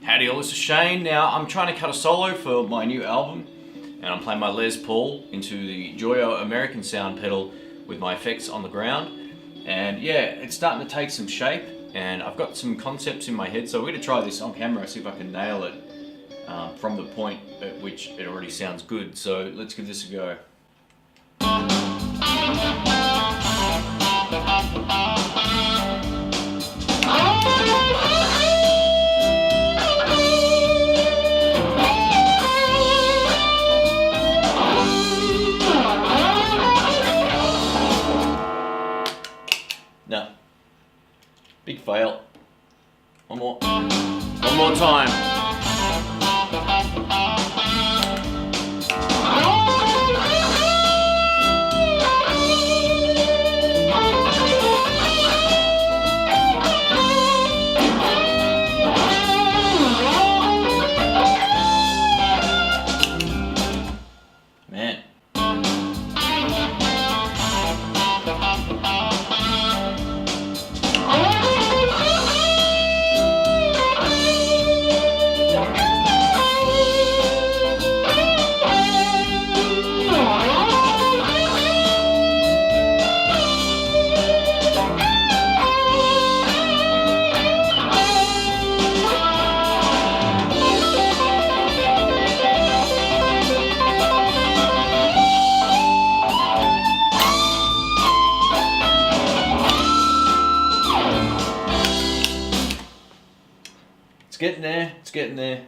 Howdy all, this is Shane. Now I'm trying to cut a solo for my new album and I'm playing my Les Paul into the Joyo American sound pedal with my effects on the ground, and yeah, it's starting to take some shape and I've got some concepts in my head, so we're going to try this on camera, see if I can nail it from the point at which it already sounds good. So let's give this a go. No. Big fail. One more time. Man. It's getting there.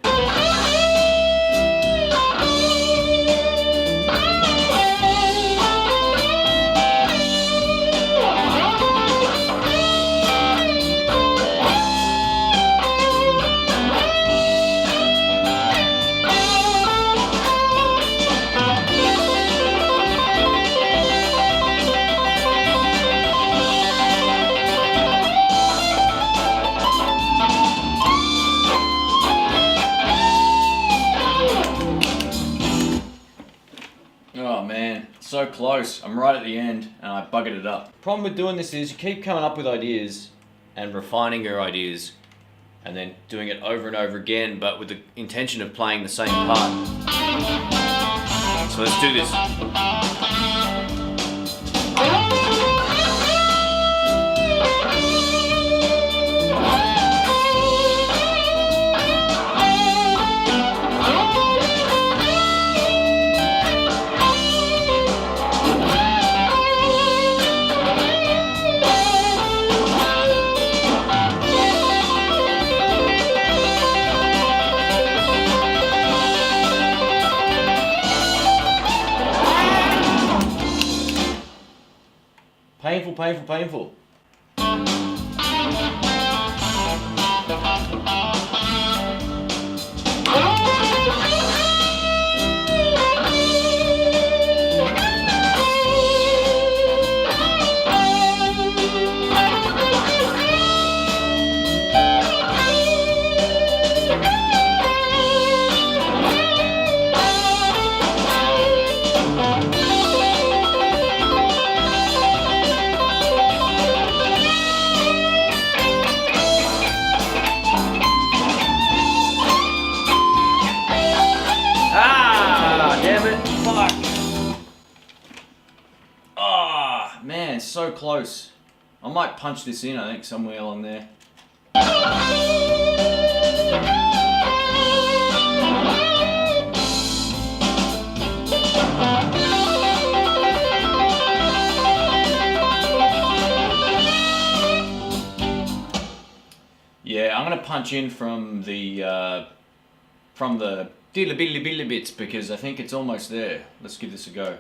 Oh man, so close. I'm right at the end and I buggered it up. Problem with doing this is you keep coming up with ideas and refining your ideas and then doing it over and over again, but with the intention of playing the same part. So let's do this. Painful, painful, painful. Man, so close. I might punch this in, I think, somewhere along there. Yeah, I'm gonna punch in from the diddly bits because I think it's almost there. Let's give this a go.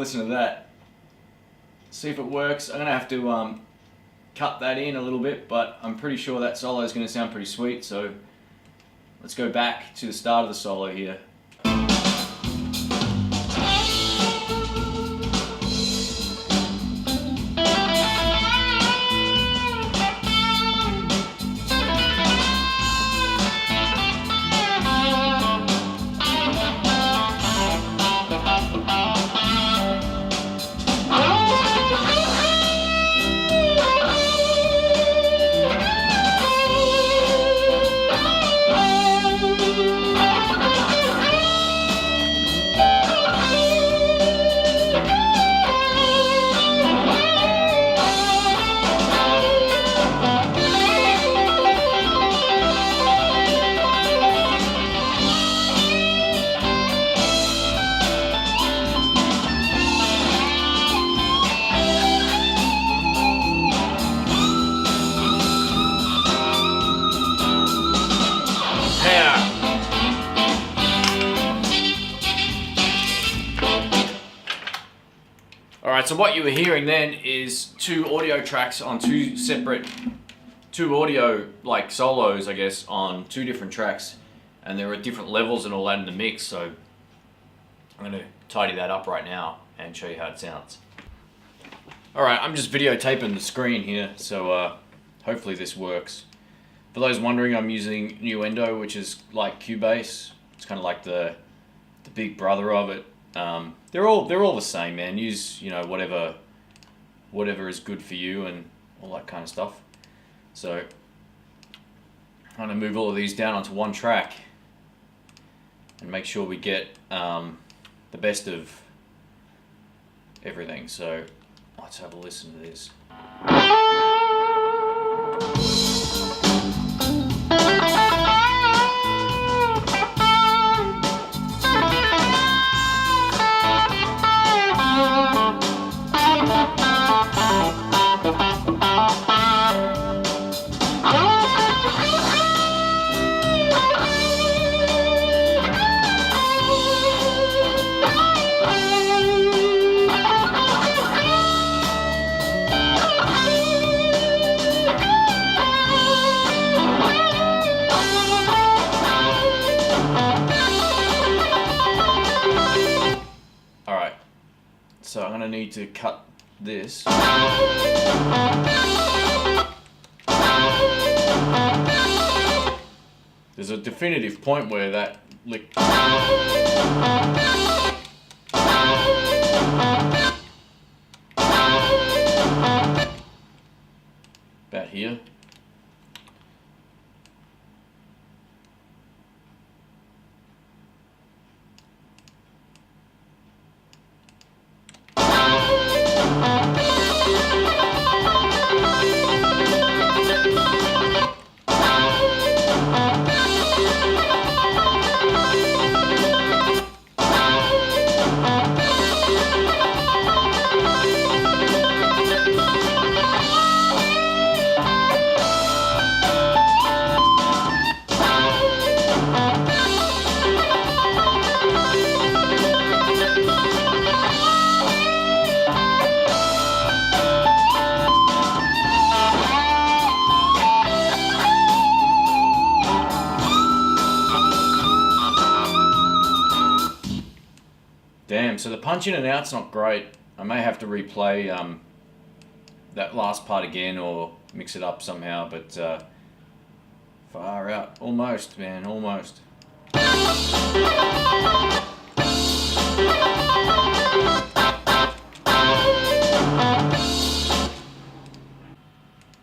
listen to that. See if it works. I'm gonna have to cut that in a little bit, but I'm pretty sure that solo is gonna sound pretty sweet. So let's go back to the start of the solo here. Alright, so what you were hearing then is two audio tracks on two audio like solos, I guess, on two different tracks, and there are different levels and all that in the mix, so I'm going to tidy that up right now and show you how it sounds. Alright, I'm just videotaping the screen here, so hopefully this works. For those wondering, I'm using Nuendo, which is like Cubase. It's kind of like the big brother of it. They're all the same, man. Use, you know, whatever is good for you and all that kind of stuff. So I'm going to move all of these down onto one track and make sure we get the best of everything. So let's have a listen to this. So I'm going to need to cut this. There's a definitive point where that lick. About here. Damn, so the punch in and out's not great. I may have to replay that last part again or mix it up somehow, but far out. Almost, man, almost.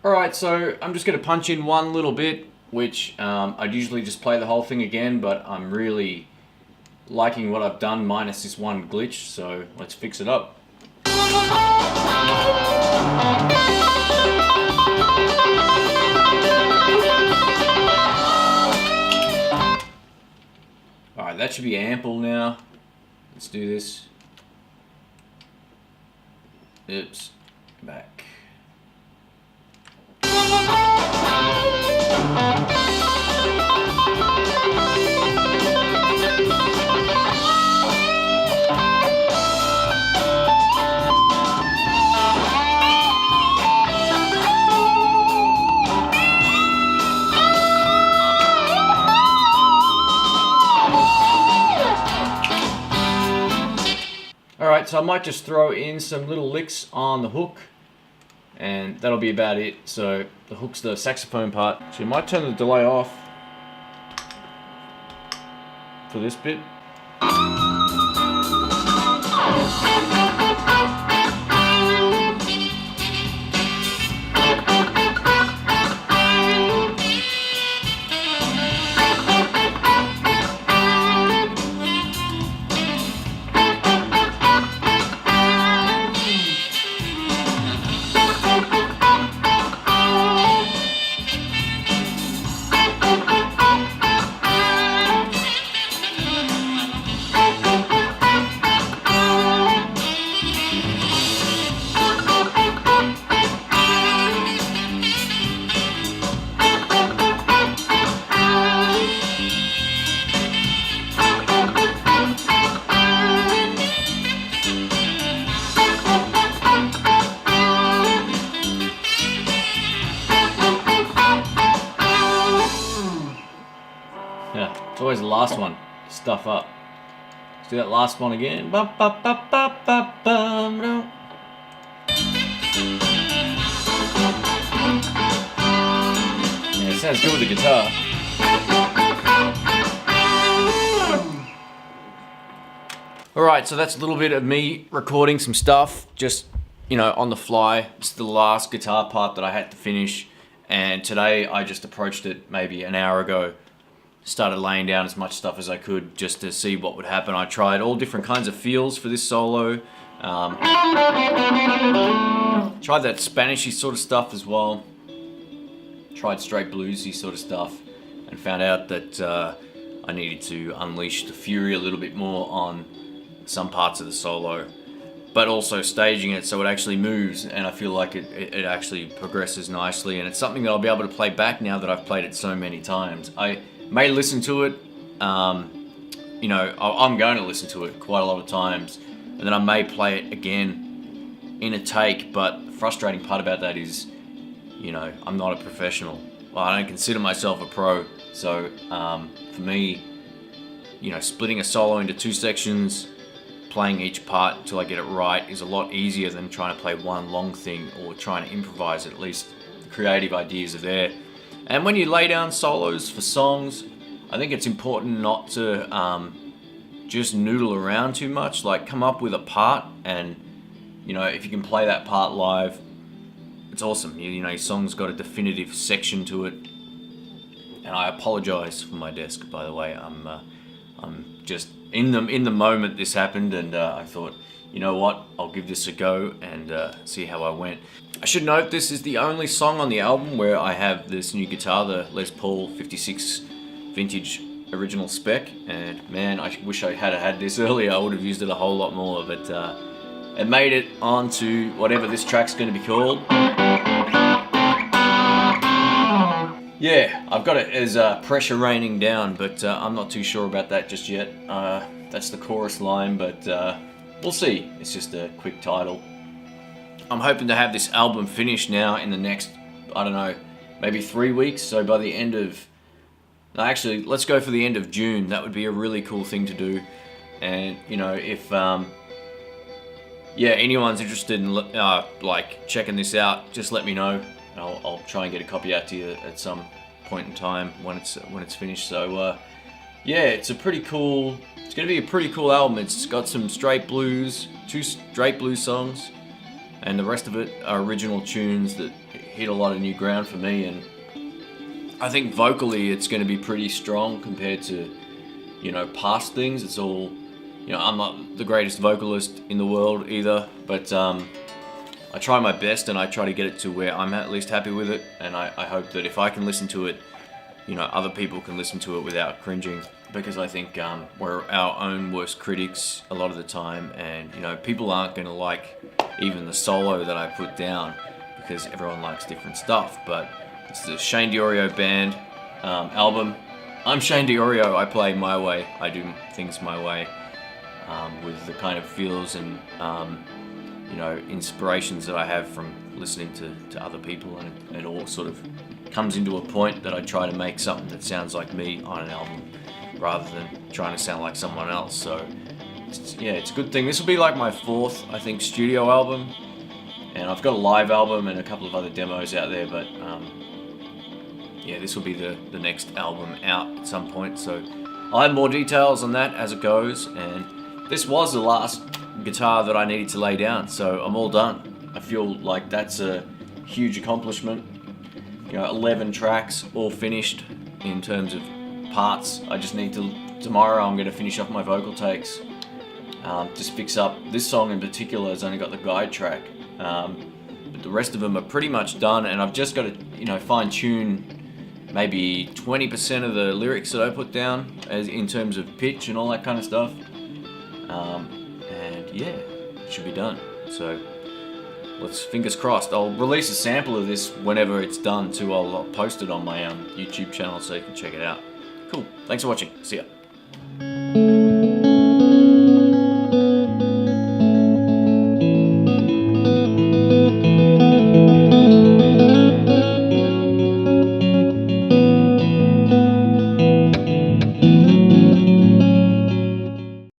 Alright, so I'm just going to punch in one little bit, which I'd usually just play the whole thing again, but I'm really liking what I've done minus this one glitch, so let's fix it up. Alright, that should be ample now. Let's do this. Oops, back. so I might just throw in some little licks on the hook, and that'll be about it. So the hook's the saxophone part. So you might turn the delay off for this bit. Yeah, it's always the last one. Stuff up. Let's do that last one again. Yeah, it sounds good with the guitar. Alright, so that's a little bit of me recording some stuff, just, on the fly. It's the last guitar part that I had to finish, and today I just approached it maybe an hour ago. Started laying down as much stuff as I could just to see what would happen. I tried all different kinds of feels for this solo. Tried that Spanishy sort of stuff as well. Tried straight bluesy sort of stuff, and found out that I needed to unleash the fury a little bit more on some parts of the solo, but also staging it so it actually moves, and I feel like it actually progresses nicely, and it's something that I'll be able to play back now that I've played it so many times. I may listen to it, I'm going to listen to it quite a lot of times, and then I may play it again in a take, but the frustrating part about that is, I'm not a professional. Well, I don't consider myself a pro, so for me, splitting a solo into two sections, playing each part until I get it right is a lot easier than trying to play one long thing or trying to improvise it. At least the creative ideas are there. And when you lay down solos for songs, I think it's important not to just noodle around too much. Like, come up with a part, and if you can play that part live, it's awesome. Your song's got a definitive section to it. And I apologize for my desk, by the way. I'm just in the moment this happened, and I thought, you know what, I'll give this a go and see how I went. I should note this is the only song on the album where I have this new guitar, the Les Paul 56 vintage original spec, and man, I wish I had this earlier. I would have used it a whole lot more, but it made it onto whatever this track's going to be called. Yeah, I've got it as Pressure Raining Down, but I'm not too sure about that just yet. That's the chorus line, but we'll see. It's just a quick title. I'm hoping to have this album finished now in the next, I don't know, maybe 3 weeks. So by the end of, no, actually, let's go for the end of June. That would be a really cool thing to do. And if anyone's interested in checking this out, just let me know. I'll try and get a copy out to you at some point in time when it's finished. So it's a pretty cool. It's going to be a pretty cool album. It's got some straight blues, 2 straight blues songs, and the rest of it are original tunes that hit a lot of new ground for me. And I think vocally it's going to be pretty strong compared to past things. It's all I'm not the greatest vocalist in the world either, but I try my best, and I try to get it to where I'm at least happy with it, and I hope that if I can listen to it, other people can listen to it without cringing, because I think we're our own worst critics a lot of the time, and people aren't going to like even the solo that I put down, because everyone likes different stuff. But it's the Shane Diorio Band album. I'm Shane Diorio. I play my way. I do things my way, with the kind of feels and inspirations that I have from listening to other people, and it all sort of comes into a point that I try to make something that sounds like me on an album rather than trying to sound like someone else. So it's a good thing. This will be like my fourth, I think, studio album, and I've got a live album and a couple of other demos out there, but this will be the next album out at some point, so I'll have more details on that as it goes. And this was the last guitar that I needed to lay down, so I'm all done. I feel like that's a huge accomplishment. 11 tracks all finished in terms of parts. I just need to, tomorrow I'm going to finish off my vocal takes, just fix up this song in particular. Has only got the guide track, but the rest of them are pretty much done, and I've just got to fine tune maybe 20% of the lyrics that I put down as in terms of pitch and all that kind of stuff, and yeah, it should be done. So let's, fingers crossed. I'll release a sample of this whenever it's done too. I'll post it on my YouTube channel so you can check it out. Cool. Thanks for watching. See ya.